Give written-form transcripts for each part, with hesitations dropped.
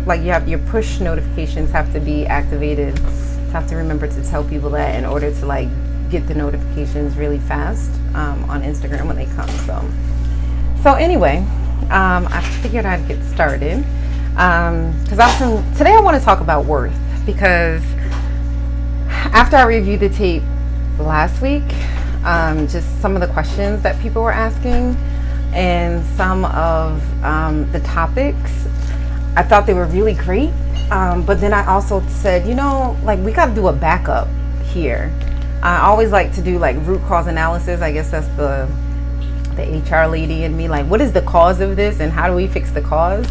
like you have your push notifications have to be activated. You have to remember to tell people that in order to like get the notifications really fast on Instagram when they come. So anyway, I figured I'd get started because today I want to talk about worth, because after I reviewed the tape last week, just some of the questions that people were asking and some of the topics, I thought they were really great. But then I also said, like we got to do a backup here. I always like to do like root cause analysis. I guess that's the HR lady in me. Like, what is the cause of this and how do we fix the cause?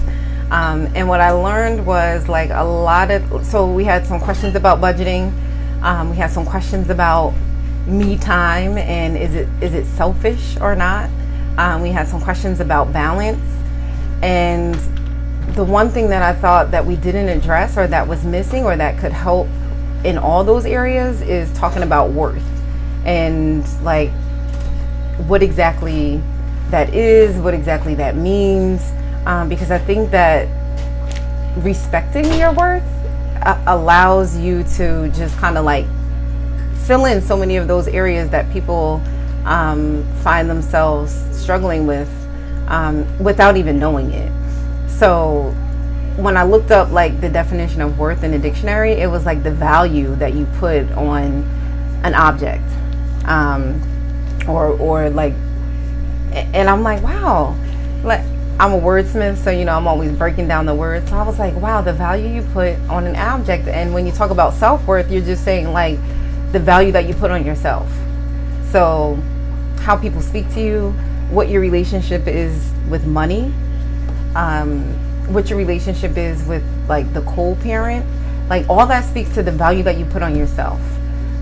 And what I learned was like so we had some questions about budgeting. We had some questions about me time and is it selfish or not? We had some questions about balance. And the one thing that I thought that we didn't address or that was missing or that could help in all those areas is talking about worth and like what exactly that is, what exactly that means. Because I think that respecting your worth allows you to just kind of like fill in so many of those areas that people find themselves struggling with without even knowing it. So when I looked up like the definition of worth in the dictionary, it was like the value that you put on an object, or like, and I'm like, wow, like I'm a wordsmith, so I'm always breaking down the words. So I was like, wow, the value you put on an object. And when you talk about self-worth, you're just saying like the value that you put on yourself. So how people speak to you, what your relationship is with money, what your relationship is with like the co-parent, like all that speaks to the value that you put on yourself.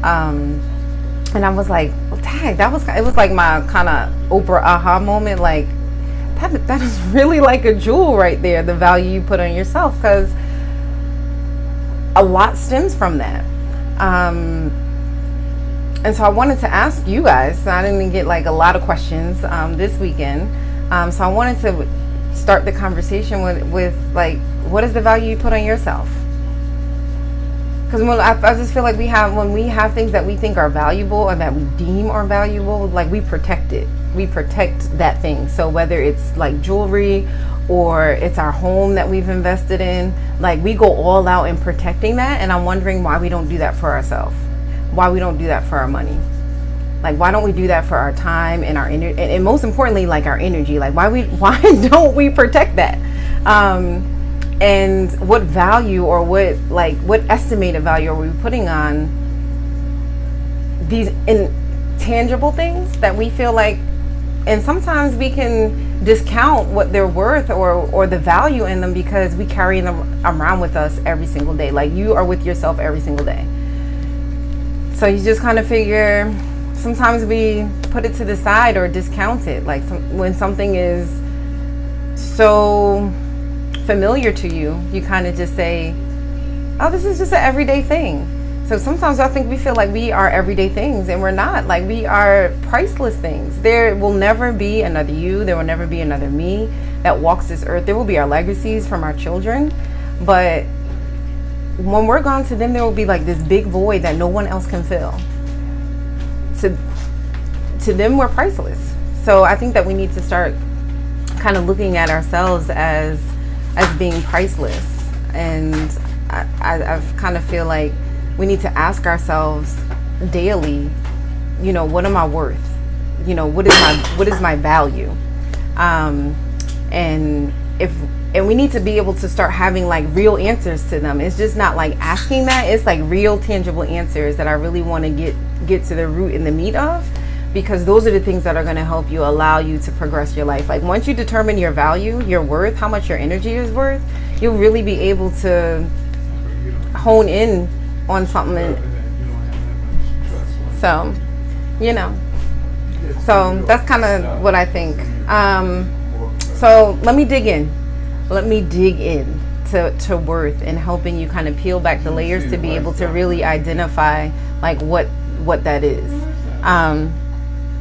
And I was like, well, dang, it was like my kind of Oprah aha moment. Like that is really like a jewel right there, the value you put on yourself, because a lot stems from that. And so I wanted to ask you guys, I didn't get like a lot of questions this weekend. So I wanted to start the conversation with like, what is the value you put on yourself? Because I just feel like when we have things that we think are valuable or that we deem are valuable, like we protect it. We protect that thing. So whether it's like jewelry or it's our home that we've invested in, like we go all out in protecting that. And I'm wondering why we don't do that for ourselves. Why we don't do that for our money. Like, why don't we do that for our time and our energy, and most importantly, like our energy? Like, why don't we protect that? And what value or what estimated value are we putting on these intangible things that we feel like, and sometimes we can discount what they're worth or the value in them because we carry them around with us every single day. Like you are with yourself every single day. So you just kind of figure, sometimes we put it to the side or discount it. Like when something is so familiar to you, you kind of just say, oh, this is just an everyday thing. So sometimes I think we feel like we are everyday things, and we're not. Like we are priceless things. There will never be another you. There will never be another me that walks this earth. There will be our legacies from our children, but when we're gone to them, there will be like this big void that no one else can fill. To them, we're priceless. So I think that we need to start kind of looking at ourselves as being priceless. And I've kind of feel like we need to ask ourselves daily, what am I worth? What is my value? And we need to be able to start having like real answers to them. It's just not like asking that. It's like real tangible answers that I really want to get to the root and the meat of, because those are the things that are going to help you, allow you to progress your life. Like once you determine your value, your worth, how much your energy is worth, you'll really be able to hone in on something. So that's kind of what I think. So let me dig in to worth and helping you kind of peel back the layers to be able to really identify like what that is.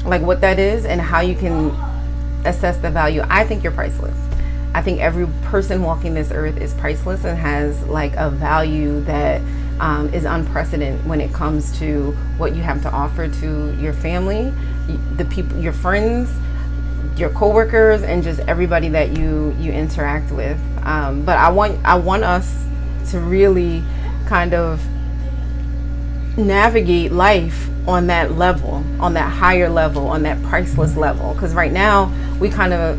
Like what that is and how you can assess the value. I think you're priceless. I think every person walking this earth is priceless and has like a value that is unprecedented when it comes to what you have to offer to your family, the people, your friends, your coworkers, and just everybody that you interact with. But I want us to really kind of navigate life on that level, on that higher level, on that priceless level. Because right now we kind of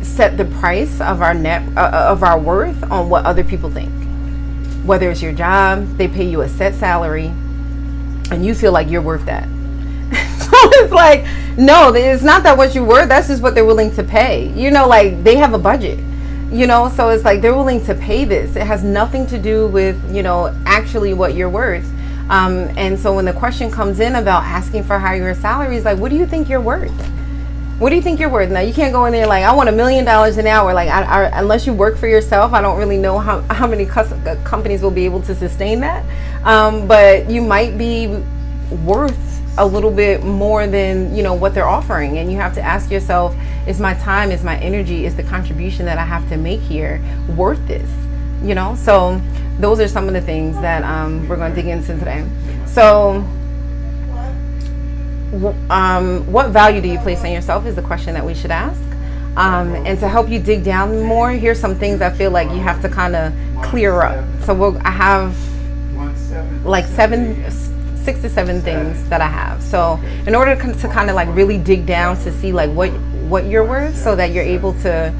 set the price of our worth on what other people think. Whether it's your job, they pay you a set salary, and you feel like you're worth that. So it's like, no, it's not that what you're worth. That's just what they're willing to pay. You know, like they have a budget. You know, so it's like they're willing to pay this. It has nothing to do with, you know, actually what you're worth. And so when the question comes in about asking for higher salaries, like, what do you think you're worth? What do you think you're worth? Now, you can't go in there like, I want $1 million an hour. Like, unless you work for yourself, I don't really know how many companies will be able to sustain that. But you might be worth a little bit more than, you know, what they're offering. And you have to ask yourself, is my time, is my energy, is the contribution that I have to make here worth this? You know, so those are some of the things that we're going to dig into today. So what value do you place on yourself is the question that we should ask. And to help you dig down more, here's some things I feel like you have to kind of clear up. So I have like 6 to 7 things that I have. So in order to kind of like really dig down to see like what you're worth, so that you're able to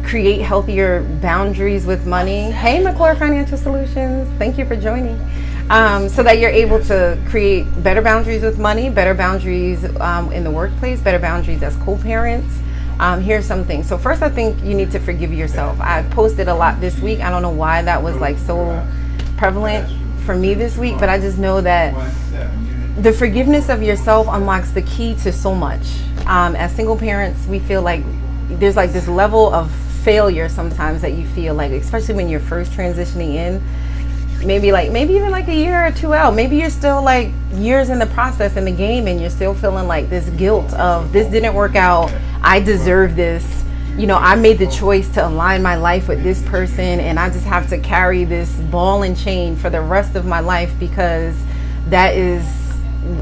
create healthier boundaries with money. Hey, McClure Financial Solutions, thank you for joining. So that you're able to create better boundaries with money, better boundaries in the workplace, better boundaries as co-parents. Here's some things. So first, I think you need to forgive yourself. I posted a lot this week. I don't know why that was like so prevalent for me this week, but I just know that the forgiveness of yourself unlocks the key to so much. As single parents, we feel like there's like this level of failure sometimes that you feel like, especially when you're first transitioning in, maybe even like a year or two out, maybe you're still like years in the process in the game, and you're still feeling like this guilt of this didn't work out, I deserve this, you know, I made the choice to align my life with this person, and I just have to carry this ball and chain for the rest of my life because that is,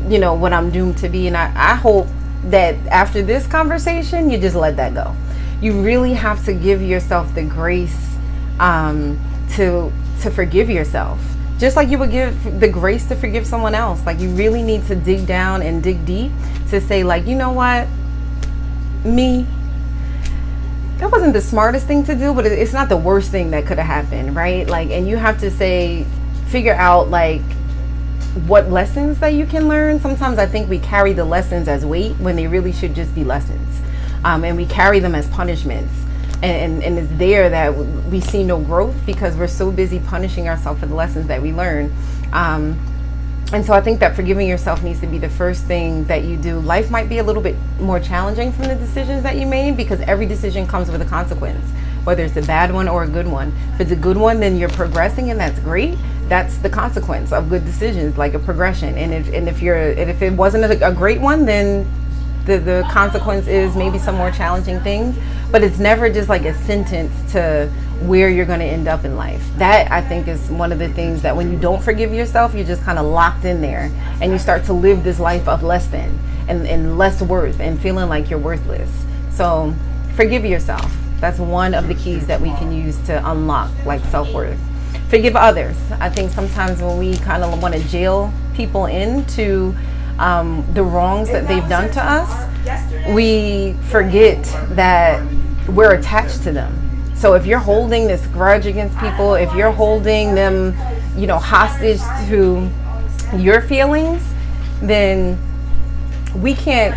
you know, what I'm doomed to be. And I hope that after this conversation, you just let that go. You really have to give yourself the grace to forgive yourself, just like you would give the grace to forgive someone else. Like, you really need to dig down and dig deep to say, like, you know what, that wasn't the smartest thing to do, but it's not the worst thing that could have happened, right? Like, and you have to figure out like what lessons that you can learn. Sometimes I think we carry the lessons as weight when they really should just be lessons, and we carry them as punishments. And it's there that we see no growth because we're so busy punishing ourselves for the lessons that we learn. And so I think that forgiving yourself needs to be the first thing that you do. Life might be a little bit more challenging from the decisions that you made because every decision comes with a consequence, whether it's a bad one or a good one. If it's a good one, then you're progressing, and that's great. That's the consequence of good decisions, like a progression. And if it wasn't a great one, then the consequence is maybe some more challenging things. But it's never just like a sentence to where you're going to end up in life. That, I think, is one of the things that when you don't forgive yourself, you're just kind of locked in there, and you start to live this life of less than and less worth and feeling like you're worthless. So forgive yourself. That's one of the keys that we can use to unlock like self-worth. Forgive others. I think sometimes when we kind of want to jail people into the wrongs that they've done to us, we forget that we're attached to them. So if you're holding this grudge against people, if you're holding them, you know, hostage to your feelings, then we can't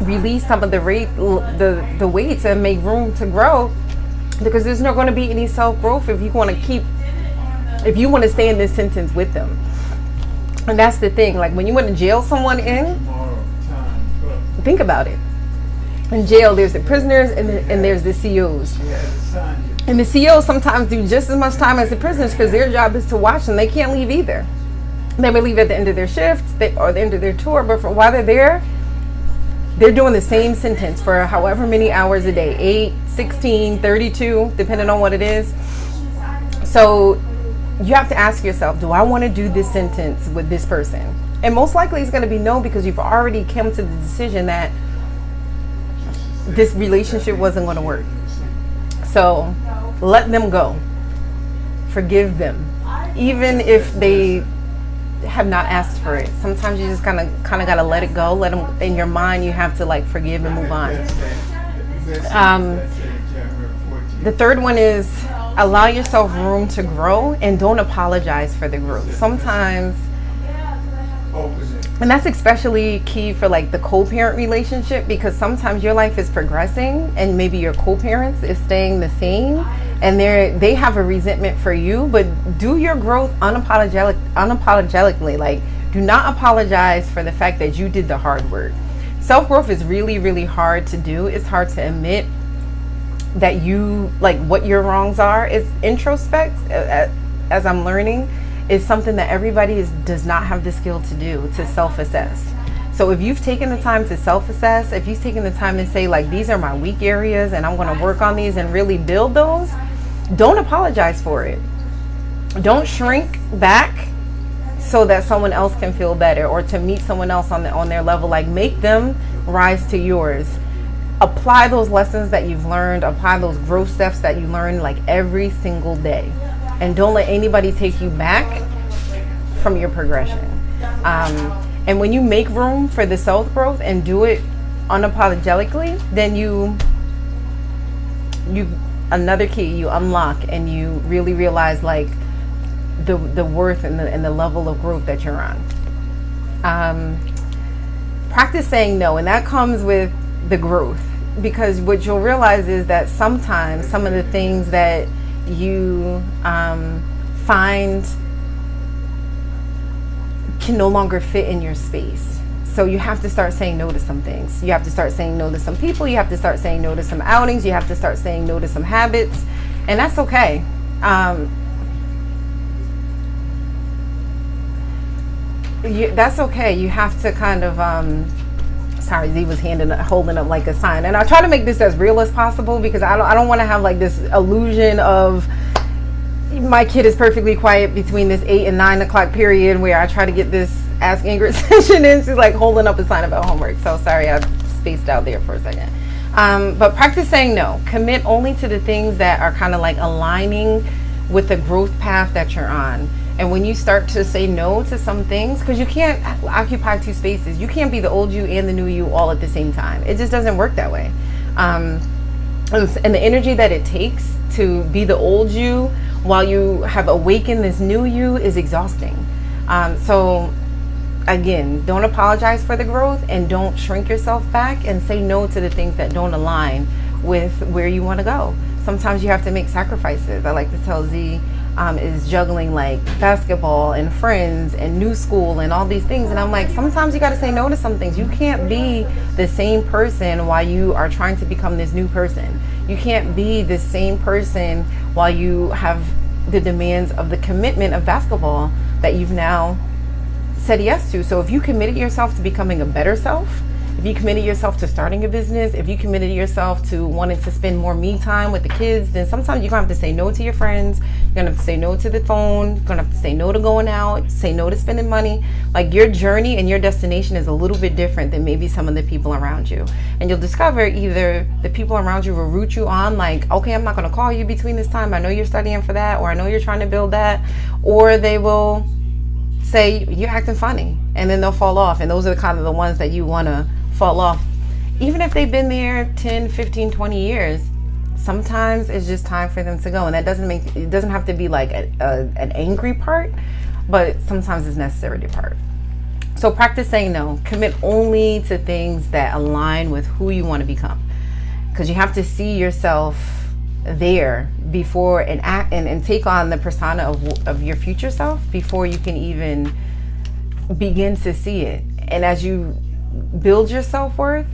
release some of the weights and make room to grow, because there's not going to be any self-growth if you want to stay in this sentence with them. And that's the thing. Like, when you want to jail someone in, think about it. In jail, there's the prisoners and there's the COs. And the COs sometimes do just as much time as the prisoners because their job is to watch them. They can't leave either. They may leave at the end of their shift or the end of their tour, but for while they're there, they're doing the same sentence for however many hours a day, 8, 16, 32, depending on what it is. So you have to ask yourself, do I want to do this sentence with this person? And most likely it's going to be no, because you've already come to the decision that this relationship wasn't going to work. So let them go. Forgive them. Even if they have not asked for it. Sometimes you just kind of got to let it go. Let them, in your mind, you have to like forgive and move on. The third one is allow yourself room to grow and don't apologize for the growth. Sometimes, and that's especially key for like the co-parent relationship, because sometimes your life is progressing and maybe your co-parents is staying the same, and they have a resentment for you. But do your growth unapologetically. Like, do not apologize for the fact that you did the hard work. Self-growth is really, really hard to do. It's hard to admit that you, like, what your wrongs are. It's introspect, as I'm learning, is something that everybody does not have the skill to do, to self-assess. So if you've taken the time to self-assess, if you've taken the time to say, like, these are my weak areas and I'm going to work on these and really build those, don't apologize for it. Don't shrink back so that someone else can feel better, or to meet someone else on their level. Like, make them rise to yours. Apply those lessons that you've learned, apply those growth steps that you learn, like, every single day. And don't let anybody take you back from your progression. And when you make room for the self-growth and do it unapologetically, then you another key, you unlock and you really realize, like, the worth and the level of growth that you're on. Practice saying no, and that comes with the growth, because what you'll realize is that sometimes some of the things that you find can no longer fit in your space. So you have to start saying no to some things. You have to start saying no to some people. You have to start saying no to some outings. You have to start saying no to some habits. And that's okay. That's okay. You have to kind of, sorry, Z was holding up like a sign. And I try to make this as real as possible, because I don't want to have like this illusion of my kid is perfectly quiet between this 8 and 9 o'clock period where I try to get this Ask Ingrid session in. She's like holding up a sign about homework. So sorry, I spaced out there for a second. But practice saying no. Commit only to the things that are kind of like aligning with the growth path that you're on. And when you start to say no to some things, because you can't occupy two spaces. You can't be the old you and the new you all at the same time. It just doesn't work that way. And the energy that it takes to be the old you while you have awakened this new you is exhausting. So again, don't apologize for the growth and don't shrink yourself back, and say no to the things that don't align with where you want to go. Sometimes you have to make sacrifices. I like to tell Z is juggling like basketball and friends and new school and all these things. And I'm like, sometimes you got to say no to some things. You can't be the same person while you are trying to become this new person. You can't be the same person while you have the demands of the commitment of basketball that you've now said yes to. So if you committed yourself to becoming a better self, if you committed yourself to starting a business, if you committed yourself to wanting to spend more me time with the kids, then sometimes you're going to have to say no to your friends. You're going to have to say no to the phone. You're going to have to say no to going out, say no to spending money. Like, your journey and your destination is a little bit different than maybe some of the people around you. And you'll discover either the people around you will root you on, like, okay, I'm not going to call you between this time. I know you're studying for that, or I know you're trying to build that. Or they will say, you're acting funny. And then they'll fall off. And those are the kind of the ones that you want to fall off. Even if they've been there 10, 15, 20 years, sometimes it's just time for them to go. And that it doesn't have to be like an angry part, but sometimes it's necessary to part. So practice saying no. Commit only to things that align with who you want to become, because you have to see yourself there before and act and take on the persona of your future self before you can even begin to see it. And as you build your self-worth,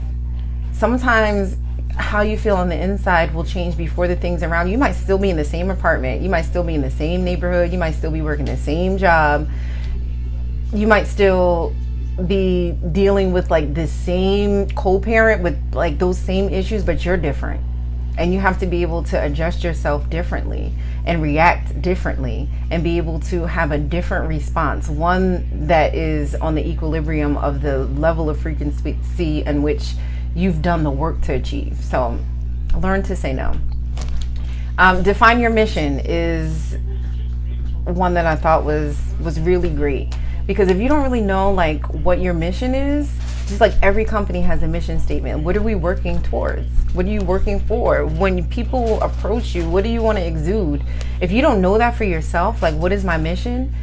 sometimes how you feel on the inside will change before the things around you. You might still be in the same apartment, you might still be in the same neighborhood, you might still be working the same job, you might still be dealing with like the same co-parent with like those same issues, but you're different. And you have to be able to adjust yourself differently and react differently and be able to have a different response, one that is on the equilibrium of the level of frequency in which you've done the work to achieve. So learn to say no. Define your mission is one that I thought was really great, because if you don't really know like what your mission is, just like every company has a mission statement. What are we working towards? What are you working for? When people approach you, what do you want to exude? If you don't know that for yourself, like what is my mission?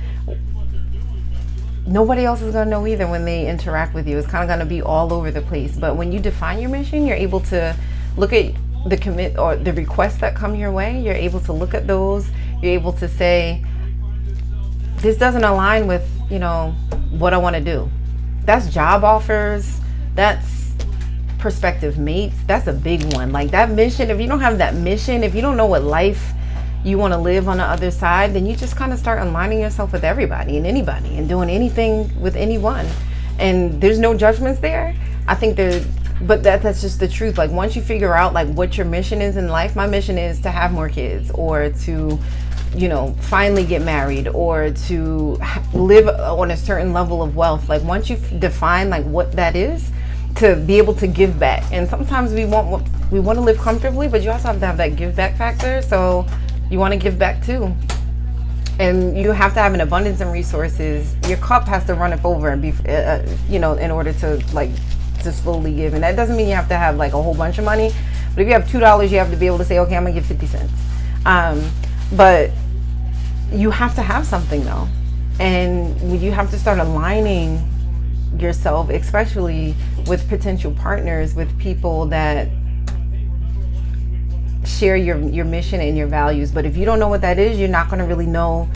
Nobody else is going to know either when they interact with you. It's kind of going to be all over the place. But when you define your mission, you're able to look at the commit or the requests that come your way. You're able to look at those. You're able to say, this doesn't align with, you know, what I want to do. That's job offers. That's prospective mates. That's a big one. Like that mission, if you don't have that mission, if you don't know what life you want to live on the other side, then you just kind of start aligning yourself with everybody and anybody and doing anything with anyone. And there's no judgments there. I think but that's just the truth. Like once you figure out like what your mission is in life, my mission is to have more kids, or to, you know, finally get married, or to live on a certain level of wealth. Like once you define like what that is, to be able to give back. And sometimes we want to live comfortably, but you also have to have that give back factor. So you want to give back too. And you have to have an abundance in resources. Your cup has to run over and be, you know, in order to like to slowly give. And that doesn't mean you have to have like a whole bunch of money. But if you have $2, you have to be able to say, okay, I'm gonna give 50 cents. But you have to have something though. And you have to start aligning yourself, especially with potential partners, with people that share your mission and your values. But if you don't know what that is, you're not going to really know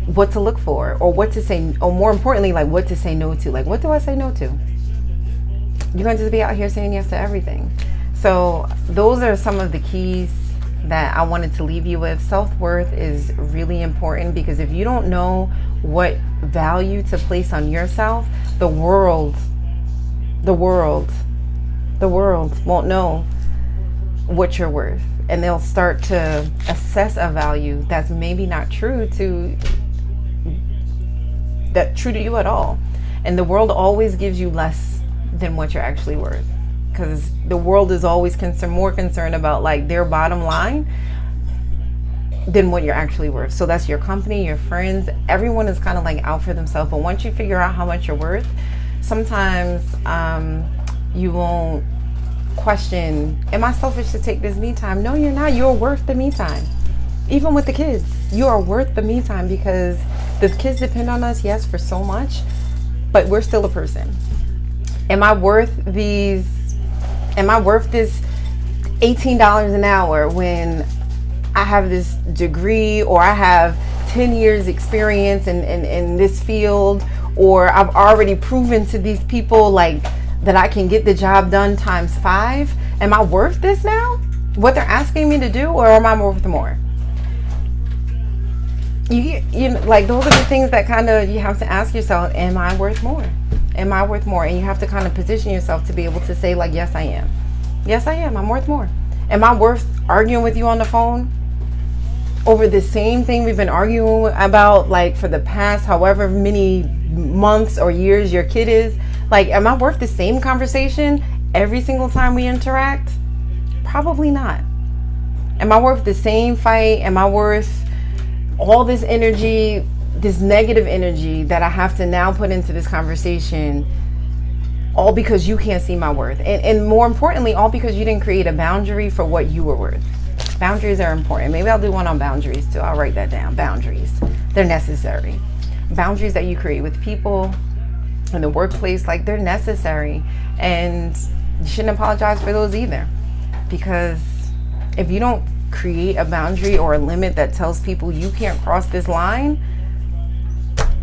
what to look for, or what to say, or more importantly, like what to say no to. Like, what do I say no to? You're going to just be out here saying yes to everything. So those are some of the keys that I wanted to leave you with. Self-worth is really important, because if you don't know what value to place on yourself, the world won't know what you're worth, and they'll start to assess a value that's maybe not true to you at all. And the world always gives you less than what you're actually worth, because the world is always more concerned about like their bottom line than what you're actually worth. So that's your company, your friends, everyone is kind of like out for themselves. But once you figure out how much you're worth, sometimes you won't question, am I selfish to take this me time? No, you're not. You're worth the me time. Even with the kids, you are worth the me time, because the kids depend on us, yes, for so much, but we're still a person. Am I worth this $18 an hour when I have this degree, or I have 10 years experience in this field, or I've already proven to these people like that I can get the job done times 5? Am I worth this now? What they're asking me to do, or am I worth more? You know, like those are the things that kind of you have to ask yourself, am I worth more? Am I worth more? And you have to kind of position yourself to be able to say like, yes, I am. Yes, I am. I'm worth more. Am I worth arguing with you on the phone over the same thing we've been arguing about like for the past however many months or years your kid is? Like, am I worth the same conversation every single time we interact? Probably not. Am I worth the same fight? Am I worth all this energy, this negative energy that I have to now put into this conversation, all because you can't see my worth? And more importantly, all because you didn't create a boundary for what you were worth. Boundaries are important. Maybe I'll do one on boundaries too. I'll write that down. Boundaries. They're necessary. Boundaries that you create with people in the workplace, like they're necessary. And you shouldn't apologize for those either. Because if you don't create a boundary or a limit that tells people you can't cross this line,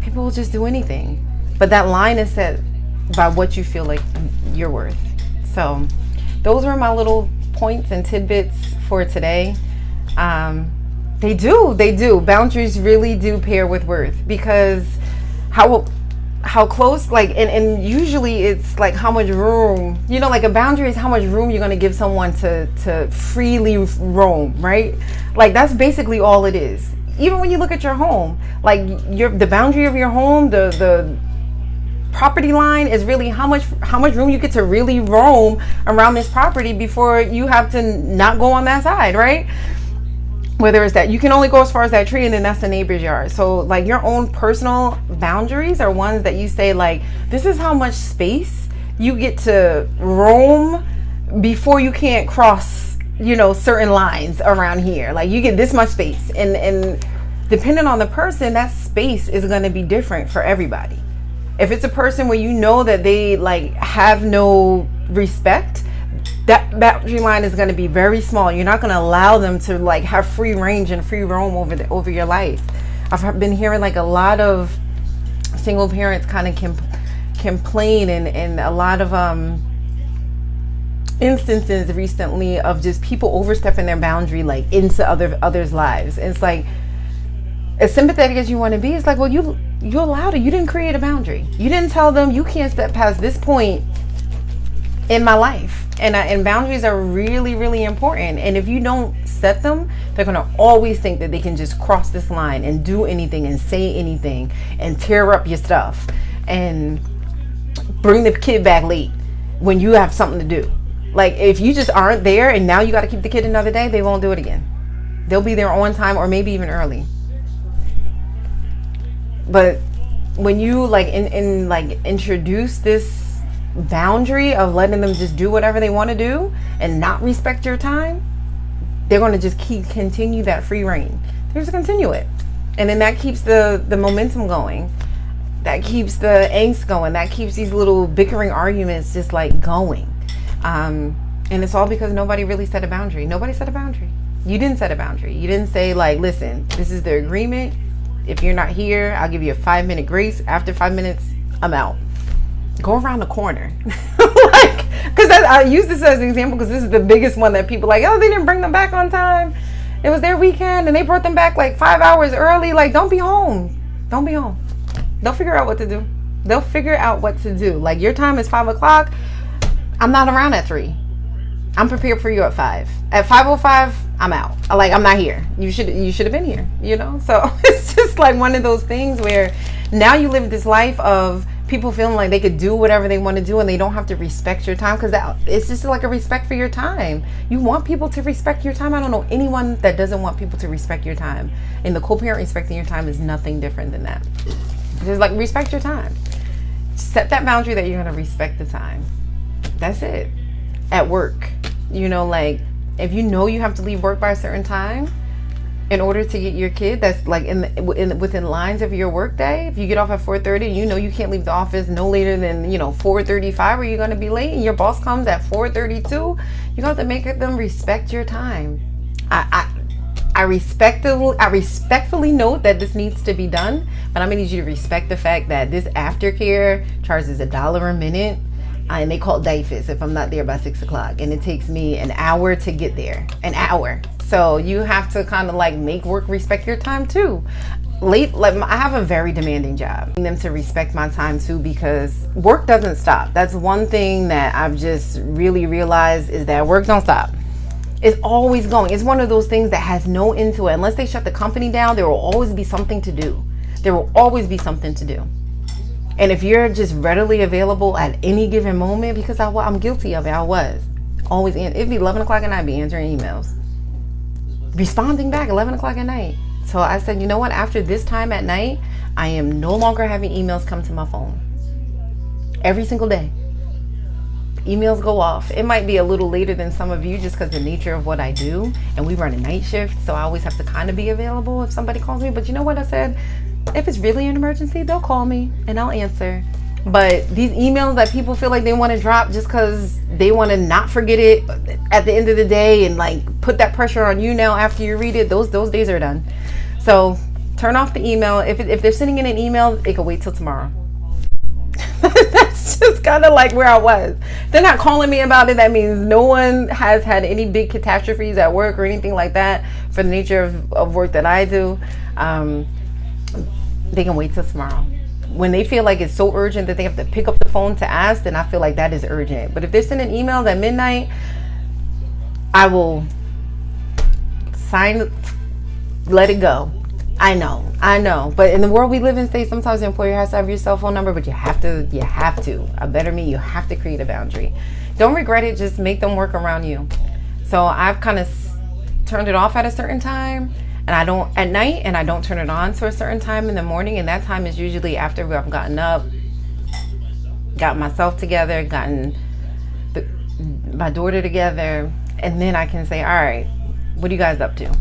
people will just do anything. But that line is set by what you feel like you're worth. So those are my little points and tidbits for today. They do. Boundaries really do pair with worth, because how how close, like, and usually it's like how much room, you know, like a boundary is how much room you're going to give someone to freely roam, right? Like that's basically all it is. Even when you look at your home, like the boundary of your home, the property line is really how much room you get to really roam around this property before you have to not go on that side, right? Whether it's that you can only go as far as that tree, and then that's the neighbor's yard. So like your own personal boundaries are ones that you say like, this is how much space you get to roam before you can't cross, you know, certain lines around here. Like you get this much space, and depending on the person, that space is going to be different for everybody. If it's a person where you know that they like have no respect, that boundary line is going to be very small. You're not going to allow them to like have free range and free roam over your life. I've been hearing like a lot of single parents kind of complain, and a lot of instances recently of just people overstepping their boundary like into others' lives. And it's like, as sympathetic as you want to be, it's like, well, you allowed it. You didn't create a boundary. You didn't tell them you can't step past this point in my life. And boundaries are really, really important. And if you don't set them, they're going to always think that they can just cross this line and do anything and say anything and tear up your stuff and bring the kid back late when you have something to do. Like if you just aren't there and now you got to keep the kid another day, they won't do it again. They'll be there on time or maybe even early. But when you like introduce this boundary of letting them just do whatever they want to do and not respect your time, they're going to just continue that free reign. They're just continue it, and then that keeps the momentum going, that keeps the angst going, that keeps these little bickering arguments just like going, and it's all because nobody really set a boundary. Nobody set a boundary. You didn't set a boundary. You didn't say like, listen, this is the agreement. If you're not here, I'll give you a 5-minute grace. After 5 minutes, I'm out. Go around the corner. Like, because I use this as an example because this is the biggest one that people like, oh, they didn't bring them back on time. It was their weekend and they brought them back like 5 hours early. Like, don't be home. Don't be home. They'll figure out what to do. They'll figure out what to do. Like, your time is 5 o'clock. I'm not around at 3. I'm prepared for you at 5. At 5:05, I'm out. Like, I'm not here. You should have been here, you know? So it's just like one of those things where now you live this life of people feeling like they could do whatever they want to do and they don't have to respect your time, because it's just like a respect for your time. You want people to respect your time. I don't know anyone that doesn't want people to respect your time. And the co-parent respecting your time is nothing different than that. Just like respect your time. Set that boundary that you're going to respect the time. That's it. At work, you know, like if you know you have to leave work by a certain time in order to get your kid that's like within lines of your work day. If you get off at 4:30 and you know you can't leave the office no later than 4:35, or you're going to be late, and your boss comes at 4:32, you have to make them respect your time. I respectfully note that this needs to be done, but I'm gonna need you to respect the fact that this aftercare charges $1 a minute, and they call it DIFUS if I'm not there by 6 o'clock, and it takes me an hour to get there. An hour. So you have to kind of like make work respect your time too. I have a very demanding job. I need them to respect my time too, because work doesn't stop. That's one thing that I've just really realized, is that work don't stop. It's always going. It's one of those things that has no end to it. Unless they shut the company down, there will always be something to do. There will always be something to do. And if you're just readily available at any given moment, because I'm guilty of it, I was always it'd be 11 o'clock at night, I'd be answering emails, responding back 11 o'clock at night. So I said, you know what, after this time at night, I am no longer having emails come to my phone. Every single day, emails go off. It might be a little later than some of you, just because the nature of what I do, and we run a night shift, so I always have to kind of be available if somebody calls me. But you know what I said? If it's really an emergency, they'll call me and I'll answer. But these emails that people feel like they want to drop just because they want to not forget it at the end of the day, and like put that pressure on you now after you read it, those days are done. So turn off the email. If they're sending in an email, it can wait till tomorrow. That's just kind of like where I was. They're not calling me about it. That means no one has had any big catastrophes at work or anything like that for the nature of work that I do. They can wait till tomorrow. when they feel like it's so urgent that they have to pick up the phone to ask, then I feel like that is urgent. But if they're sending emails at midnight, I will let it go. I know. But in the world we live in, sometimes the employer has to have your cell phone number, but you have to. A better me, you have to create a boundary. Don't regret it. Just make them work around you. So I've kind of turned it off at a certain time, and I don't at night, and I don't turn it on to a certain time in the morning. And that time is usually after I've gotten up, got myself together, gotten my daughter together, and then I can say, all right, what are you guys up to?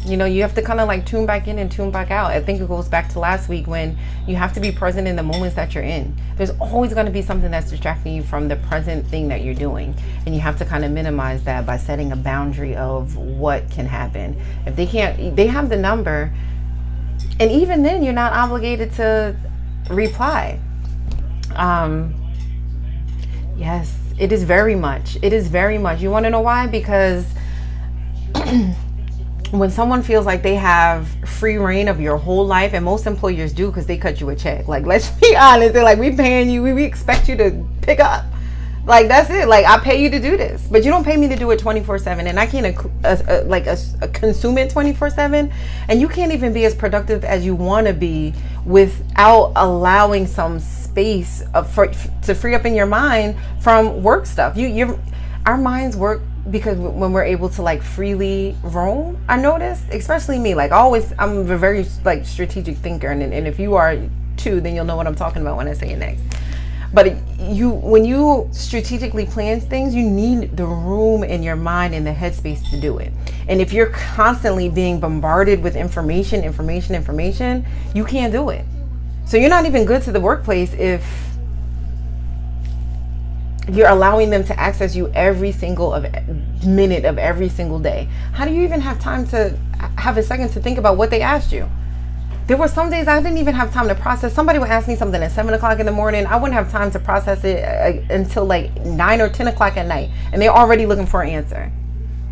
You have to kind of like tune back in and tune back out. I think it goes back to last week when you have to be present in the moments that you're in. There's always going to be something that's distracting you from the present thing that you're doing. And you have to kind of minimize that by setting a boundary of what can happen. If they have the number. And even then, you're not obligated to reply. Yes, it is very much. You want to know why? Because when someone feels like they have free reign of your whole life, and most employers do because they cut you a check. Like, let's be honest. They're like, we paying you. We expect you to pick up. Like, that's it. Like, I pay you to do this. But you don't pay me to do it 24/7. And I can't consume it 24/7. And you can't even be as productive as you want to be without allowing some space to free up in your mind from work stuff. Our minds work because when we're able to like freely roam, I notice, especially me, like always, I'm a very like strategic thinker, and if you are too, then you'll know what I'm talking about when I say it next. But when you strategically plan things, you need the room in your mind and the headspace to do it. And if you're constantly being bombarded with information, you can't do it. So you're not even good to the workplace if you're allowing them to access you every single minute of every single day. How do you even have time to have a second to think about what they asked you? There were some days I didn't even have time to process. Somebody would ask me something at 7 o'clock in the morning. I wouldn't have time to process it until like 9 or 10 o'clock at night. And they're already looking for an answer.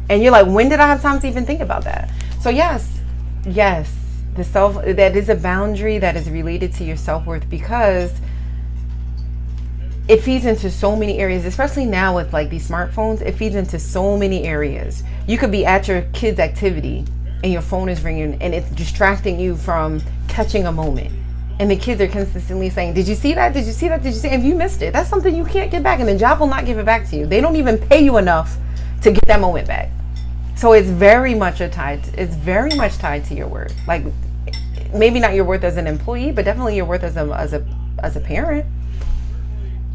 And you're like, when did I have time to even think about that? So yes, that is a boundary that is related to your self-worth, because it feeds into so many areas, especially now with like these smartphones. It feeds into so many areas. You could be at your kid's activity and your phone is ringing and it's distracting you from catching a moment. And the kids are consistently saying, did you see that? Did you see that? Did you see? And if you missed it, that's something you can't get back. And the job will not give it back to you. They don't even pay you enough to get that moment back. So it's very much tied to your worth. Like, maybe not your worth as an employee, but definitely your worth as a parent.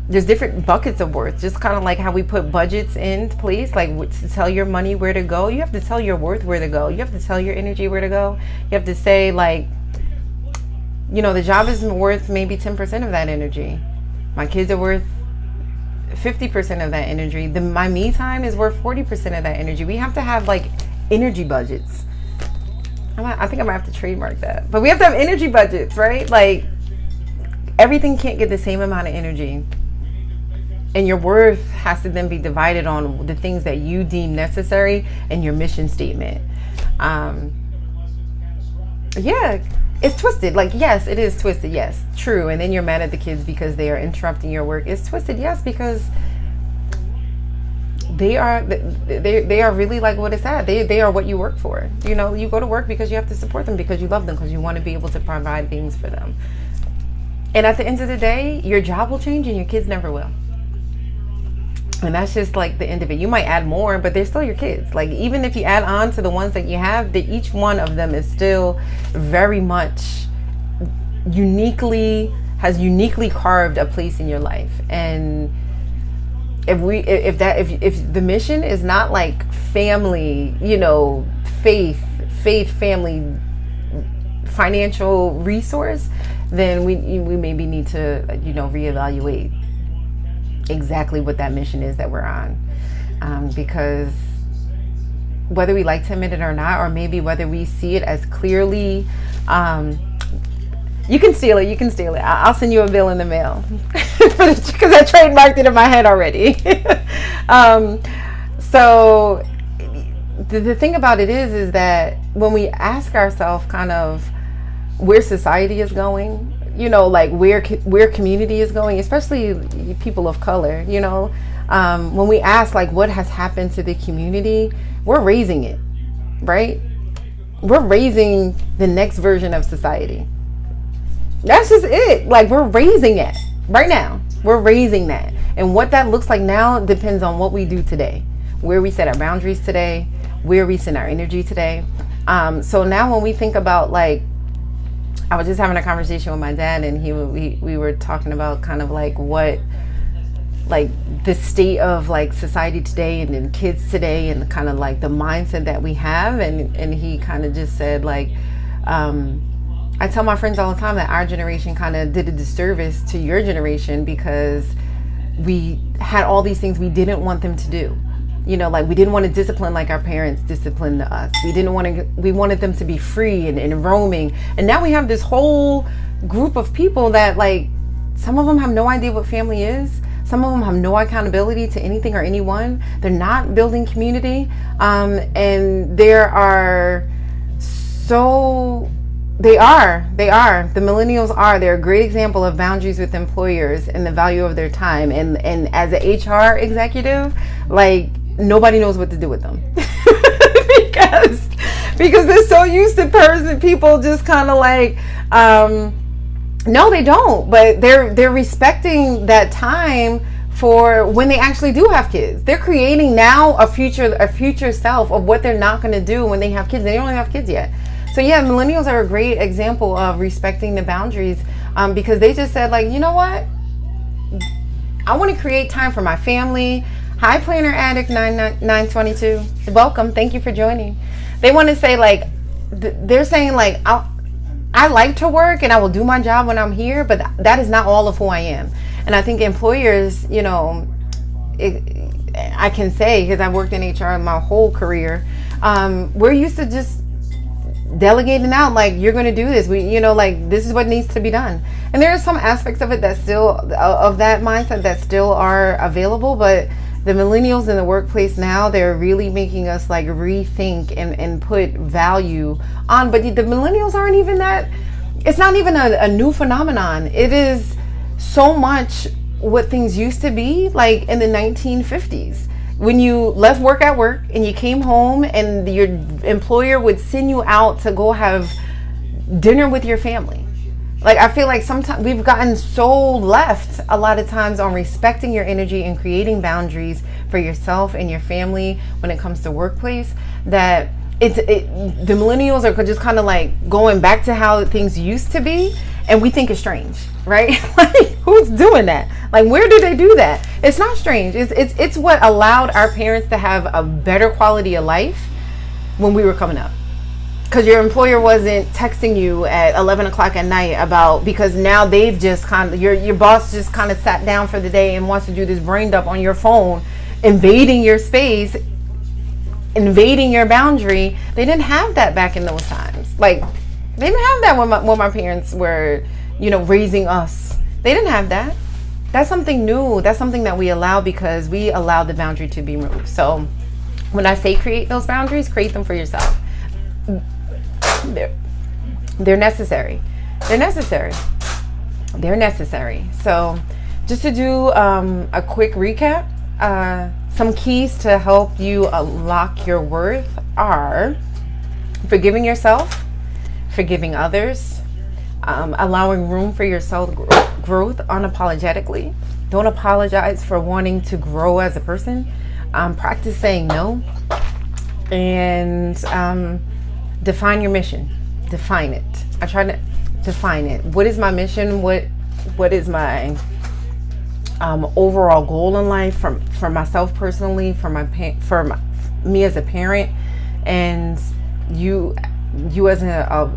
There's different buckets of worth, just kind of like how we put budgets in place, like to tell your money where to go. You have to tell your worth where to go. You have to tell your energy where to go. You have to say, like, the job is worth maybe 10% of that energy. My kids are worth 50% of that energy. My me time is worth 40% of that energy. We have to have like energy budgets. I think I might have to trademark that. But we have to have energy budgets, right? Like, everything can't get the same amount of energy. And your worth has to then be divided on the things that you deem necessary and your mission statement. It's twisted. Like, yes, it is twisted. Yes, true. And then you're mad at the kids because they are interrupting your work. It's twisted. Yes, because they are really like what it's at. They are what you work for. You go to work because you have to support them, because you love them, because you want to be able to provide things for them. And at the end of the day, your job will change and your kids never will. And that's just like the end of it. You might add more, but they're still your kids. Like, even if you add on to the ones that you have, each one of them is still very much uniquely carved a place in your life. And if the mission is not like family, faith, family, financial resource, then we maybe need to reevaluate exactly what that mission is that we're on, because whether we like to admit it or not, or maybe whether we see it as clearly, you can steal it. I'll send you a bill in the mail because I trademarked it in my head already. So the thing about it is that when we ask ourselves kind of where society is going, like where community is going, especially people of color. When we ask like what has happened to the community, we're raising it, right? We're raising the next version of society. That's just it. Like, we're raising it right now. We're raising that. And what that looks like now depends on what we do today, where we set our boundaries today, where we send our energy today. So now when we think about, like, I was just having a conversation with my dad, and we were talking about kind of like what, like, the state of like society today and then kids today, and kind of like the mindset that we have. And he kind of just said, like, I tell my friends all the time that our generation kind of did a disservice to your generation because we had all these things we didn't want them to do. Like, we didn't want to discipline like our parents disciplined us. We wanted them to be free and roaming. And now we have this whole group of people that, like, some of them have no idea what family is. Some of them have no accountability to anything or anyone. They're not building community. And there are They are. The millennials they're a great example of boundaries with employers and the value of their time. And as an HR executive, like, nobody knows what to do with them because they're so used to people just kind of like, no, they don't, but they're respecting that time for when they actually do have kids. They're creating now a future self of what they're not going to do when they have kids. They don't even have kids yet. So yeah, millennials are a great example of respecting the boundaries, because they just said, like, you know what? I want to create time for my family. Hi, Planner Addict 922. Welcome. Thank you for joining. They want to say, like, they're saying, like, I like to work and I will do my job when I'm here, but that is not all of who I am. And I think employers, I can say, because I've worked in HR my whole career, we're used to just delegating out, like, you're going to do this. Like, this is what needs to be done. And there are some aspects of it that still, of that mindset that still are available, but the millennials in the workplace now, they're really making us, like, rethink and put value on. But the millennials aren't even that, it's not even a new phenomenon. It is so much what things used to be, like, in the 1950s. When you left work at work and you came home and your employer would send you out to go have dinner with your family. Like, I feel like sometimes we've gotten so left a lot of times on respecting your energy and creating boundaries for yourself and your family when it comes to workplace, that the millennials are just kind of like going back to how things used to be, and we think it's strange, right? Like, who's doing that? Like, where do they do that? It's not strange. It's what allowed our parents to have a better quality of life when we were coming up. Because your employer wasn't texting you at 11 o'clock at night because now they've just kind of, your boss just kind of sat down for the day and wants to do this brain dump on your phone, invading your space, invading your boundary. They didn't have that back in those times. Like, they didn't have that when my parents were, raising us. They didn't have that. That's something new. That's something that we allow because we allow the boundary to be removed. So when I say create those boundaries, create them for yourself. They're necessary. They're necessary. So just to do a quick recap, some keys to help you unlock your worth are forgiving yourself, forgiving others, allowing room for your self-growth unapologetically. Don't apologize for wanting to grow as a person. Practice saying no. And define your mission. Define it. I try to define it. What is my mission? What is my overall goal in life for myself personally, for me as a parent, and you as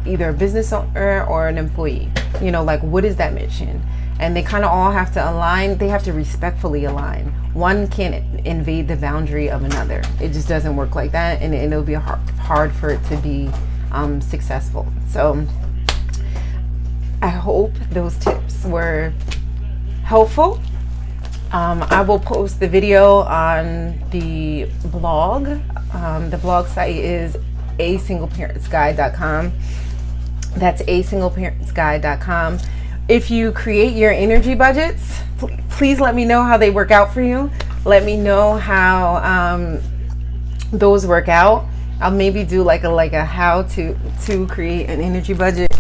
either a business owner or an employee. Like, what is that mission? And they kind of all have to align. They have to respectfully align. One can't invade the boundary of another. It just doesn't work like that, and it'll be hard for it to be successful. So I hope those tips were helpful. I will post the video on the blog. The blog site is asingleparentsguide.com. That's asingleparentsguide.com. If you create your energy budgets, please let me know how they work out for you. Let me know how those work out. I'll maybe do like a how to create an energy budget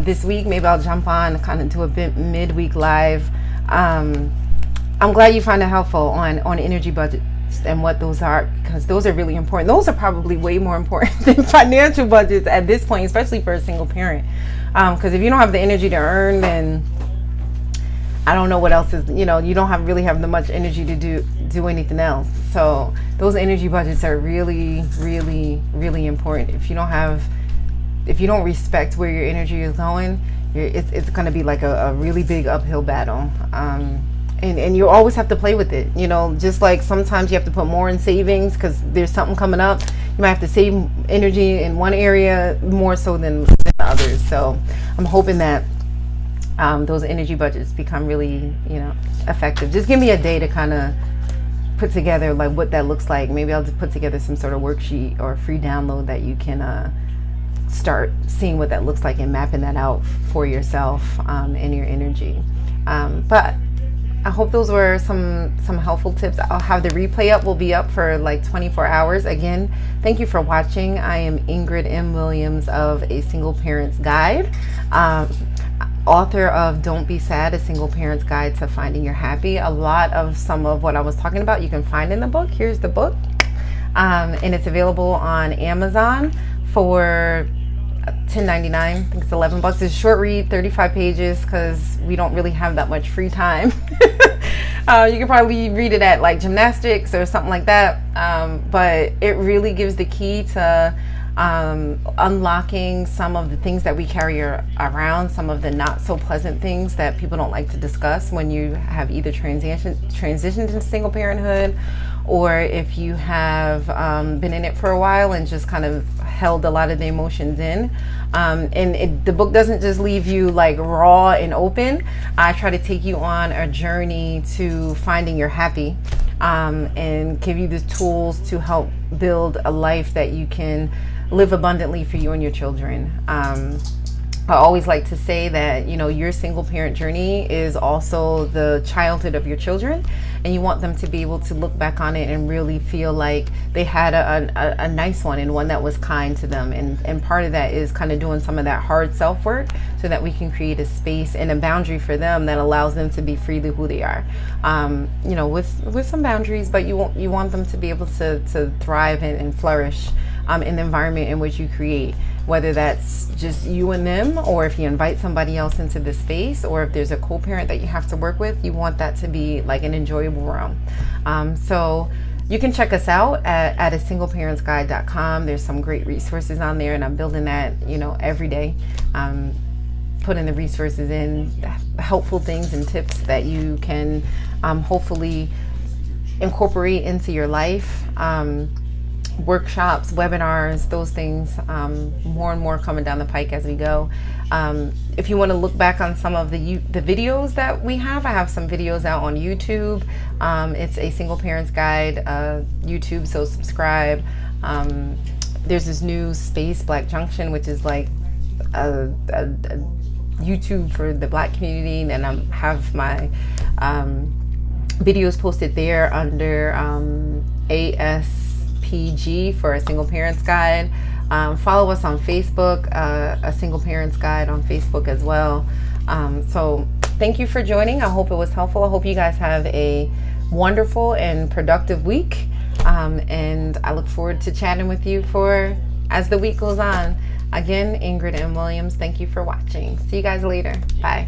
this week. Maybe I'll jump on, kind of do a bit midweek live. I'm glad you find it helpful on energy budgets and what those are, because those are really important. Those are probably way more important than financial budgets at this point, especially for a single parent. Because if you don't have the energy to earn, then I don't know what else is, you don't really have the much energy to do anything else. So those energy budgets are really, really, really important. If you don't respect where your energy is going, it's going to be like a really big uphill battle. And you always have to play with it. Just like sometimes you have to put more in savings because there's something coming up. You might have to save energy in one area more so than others. So I'm hoping that those energy budgets become really, effective. Just give me a day to kind of put together like what that looks like. Maybe I'll just put together some sort of worksheet or free download that you can start seeing what that looks like and mapping that out for yourself and your energy. But I hope those were some helpful tips. I'll have the replay up. Will be up for like 24 hours. Again, thank you for watching. I am Ingrid M. Williams of A Single Parent's Guide, author of Don't Be Sad, A Single Parent's Guide to Finding Your Happy. A lot of some of what I was talking about you can find in the book. Here's the book. And it's available on Amazon for $10.99. I think it's $11. It's a short read, 35 pages, because we don't really have that much free time. You can probably read it at like gymnastics or something like that. But it really gives the key to unlocking some of the things that we carry around, some of the not so pleasant things that people don't like to discuss when you have either transitioned into single parenthood, or if you have been in it for a while and just kind of held a lot of the emotions in. The book doesn't just leave you like raw and open. I try to take you on a journey to finding your happy, and give you the tools to help build a life that you can live abundantly for you and your children. I always like to say that, your single parent journey is also the childhood of your children, and you want them to be able to look back on it and really feel like they had a nice one and one that was kind to them. And part of that is kind of doing some of that hard self-work so that we can create a space and a boundary for them that allows them to be freely who they are. With some boundaries, but you want them to be able to thrive and flourish in the environment in which you create, whether that's just you and them, or if you invite somebody else into the space, or if there's a co-parent that you have to work with, you want that to be like an enjoyable realm. So you can check us out at asingleparentsguide.com. There's some great resources on there, and I'm building that, every day. Putting the resources in, helpful things and tips that you can hopefully incorporate into your life. Workshops, webinars, those things, more and more coming down the pike as we go. If you want to look back on some of the videos that we have, I have some videos out on YouTube. It's A Single Parent's Guide YouTube, so subscribe. There's this new space, Black Junction, which is like a YouTube for the Black community, and I have my videos posted there under ASPG for A Single Parent's Guide. Follow us on Facebook, A Single Parent's Guide on Facebook as well. So thank you for joining. I hope it was helpful. I hope you guys have a wonderful and productive week. And I look forward to chatting with you as the week goes on. Again, Ingrid M. Williams, thank you for watching. See you guys later. Bye.